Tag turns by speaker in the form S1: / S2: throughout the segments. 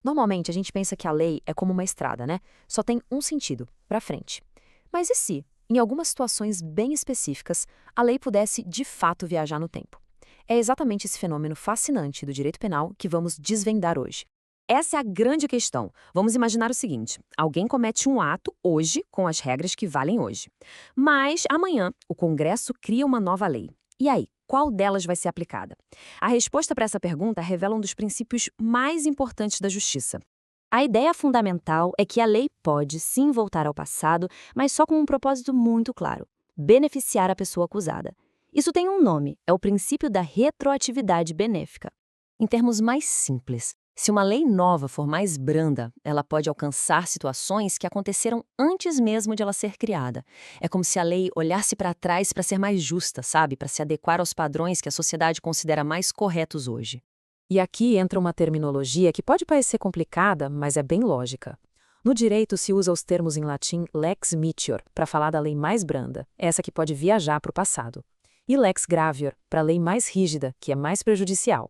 S1: Normalmente, a gente pensa que a lei é como uma estrada, né? Só tem um sentido, para frente. Mas e se, em algumas situações bem específicas, a lei pudesse de fato viajar no tempo? É exatamente esse fenômeno fascinante do direito penal que vamos desvendar hoje. Essa é a grande questão. Vamos imaginar o seguinte: alguém comete um ato hoje com as regras que valem hoje. Mas amanhã o Congresso cria uma nova lei. E aí, qual delas vai ser aplicada? A resposta para essa pergunta revela um dos princípios mais importantes da justiça. A ideia fundamental é que a lei pode sim voltar ao passado, mas só com um propósito muito claro: beneficiar a pessoa acusada. Isso tem um nome, é o princípio da retroatividade benéfica. Em termos mais simples, se uma lei nova for mais branda, ela pode alcançar situações que aconteceram antes mesmo de ela ser criada. É como se a lei olhasse para trás para ser mais justa, sabe? Para se adequar aos padrões que a sociedade considera mais corretos hoje. E aqui entra uma terminologia que pode parecer complicada, mas é bem lógica. No direito se usa os termos em latim lex meteor, para falar da lei mais branda, essa que pode viajar para o passado, e lex gravior, para a lei mais rígida, que é mais prejudicial.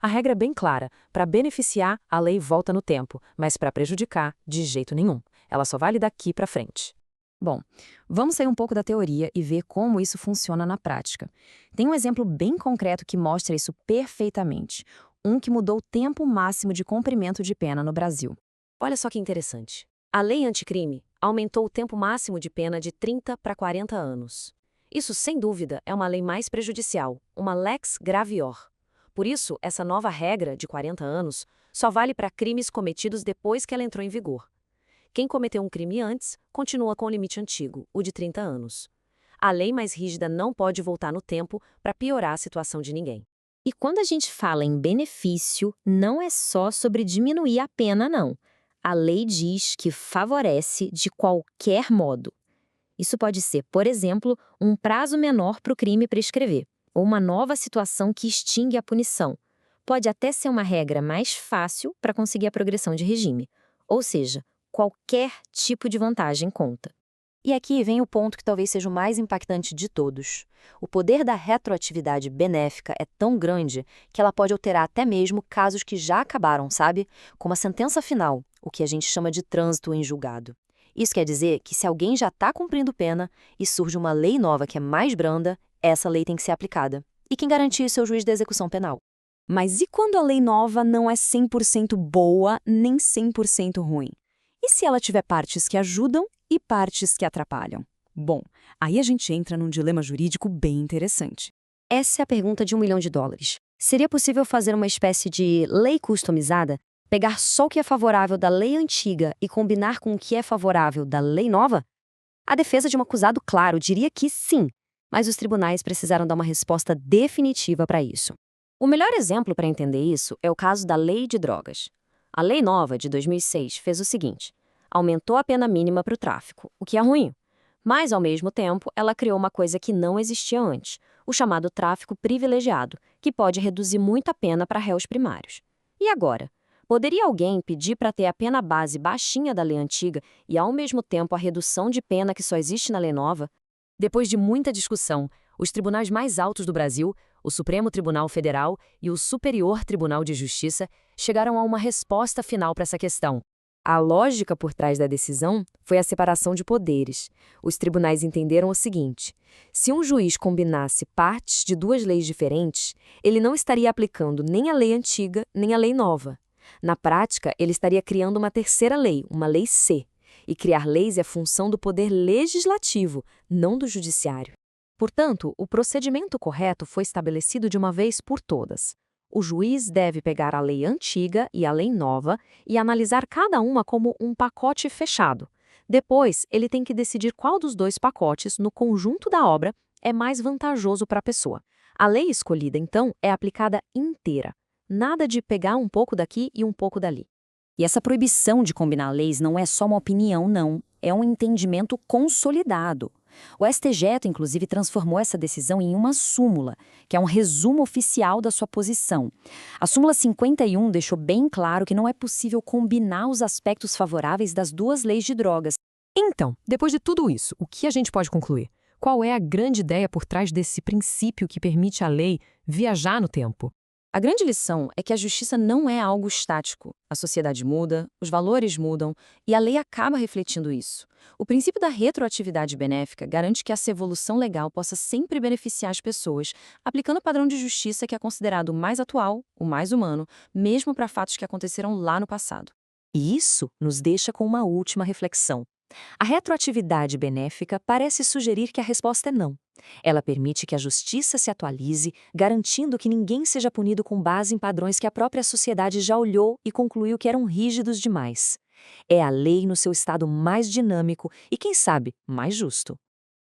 S1: A regra é bem clara: para beneficiar, a lei volta no tempo, mas para prejudicar, de jeito nenhum. Ela só vale daqui para frente. Bom, vamos sair um pouco da teoria e ver como isso funciona na prática. Tem um exemplo bem concreto que mostra isso perfeitamente. Um que mudou o tempo máximo de cumprimento de pena no Brasil. Olha só que interessante. A lei anticrime aumentou o tempo máximo de pena de 30 para 40 anos. Isso, sem dúvida, é uma lei mais prejudicial, uma lex gravior. Por isso, essa nova regra de 40 anos só vale para crimes cometidos depois que ela entrou em vigor. Quem cometeu um crime antes, continua com o limite antigo, o de 30 anos. A lei mais rígida não pode voltar no tempo para piorar a situação de ninguém. E quando a gente fala em benefício, não é só sobre diminuir a pena, não. A lei diz que favorece de qualquer modo. Isso pode ser, por exemplo, um prazo menor para o crime prescrever, ou uma nova situação que extingue a punição. Pode até ser uma regra mais fácil para conseguir a progressão de regime. Ou seja, qualquer tipo de vantagem conta. E aqui vem o ponto que talvez seja o mais impactante de todos. O poder da retroatividade benéfica é tão grande que ela pode alterar até mesmo casos que já acabaram, sabe? Como a sentença final, o que a gente chama de trânsito em julgado. Isso quer dizer que se alguém já está cumprindo pena e surge uma lei nova que é mais branda, essa lei tem que ser aplicada. E quem garante isso é o juiz da execução penal. Mas e quando a lei nova não é 100% boa nem 100% ruim? E se ela tiver partes que ajudam e partes que atrapalham? Bom, aí a gente entra num dilema jurídico bem interessante. Essa é a pergunta de $1 milhão. Seria possível fazer uma espécie de lei customizada? Pegar só o que é favorável da lei antiga e combinar com o que é favorável da lei nova? A defesa de um acusado, claro, diria que sim, mas os tribunais precisaram dar uma resposta definitiva para isso. O melhor exemplo para entender isso é o caso da Lei de Drogas. A Lei Nova, de 2006, fez o seguinte: aumentou a pena mínima para o tráfico, o que é ruim. Mas, ao mesmo tempo, ela criou uma coisa que não existia antes, o chamado tráfico privilegiado, que pode reduzir muito a pena para réus primários. E agora? Poderia alguém pedir para ter a pena base baixinha da lei antiga e, ao mesmo tempo, a redução de pena que só existe na lei nova? Depois de muita discussão, os tribunais mais altos do Brasil, o Supremo Tribunal Federal e o Superior Tribunal de Justiça, chegaram a uma resposta final para essa questão. A lógica por trás da decisão foi a separação de poderes. Os tribunais entenderam o seguinte: se um juiz combinasse partes de duas leis diferentes, ele não estaria aplicando nem a lei antiga nem a lei nova. Na prática, ele estaria criando uma terceira lei, uma lei C. E criar leis é função do poder legislativo, não do judiciário. Portanto, o procedimento correto foi estabelecido de uma vez por todas. O juiz deve pegar a lei antiga e a lei nova e analisar cada uma como um pacote fechado. Depois, ele tem que decidir qual dos dois pacotes, no conjunto da obra, é mais vantajoso para a pessoa. A lei escolhida, então, é aplicada inteira. Nada de pegar um pouco daqui e um pouco dali. E essa proibição de combinar leis não é só uma opinião, não. É um entendimento consolidado. O STJ, inclusive, transformou essa decisão em uma súmula, que é um resumo oficial da sua posição. A súmula 51 deixou bem claro que não é possível combinar os aspectos favoráveis das duas leis de drogas.
S2: Então, depois de tudo isso, o que a gente pode concluir? Qual é a grande ideia por trás desse princípio que permite à lei viajar no tempo?
S1: A grande lição é que a justiça não é algo estático. A sociedade muda, os valores mudam e a lei acaba refletindo isso. O princípio da retroatividade benéfica garante que essa evolução legal possa sempre beneficiar as pessoas, aplicando o padrão de justiça que é considerado o mais atual, o mais humano, mesmo para fatos que aconteceram lá no passado.
S3: E isso nos deixa com uma última reflexão. A retroatividade benéfica parece sugerir que a resposta é não. Ela permite que a justiça se atualize, garantindo que ninguém seja punido com base em padrões que a própria sociedade já olhou e concluiu que eram rígidos demais. É a lei no seu estado mais dinâmico e, quem sabe, mais justo.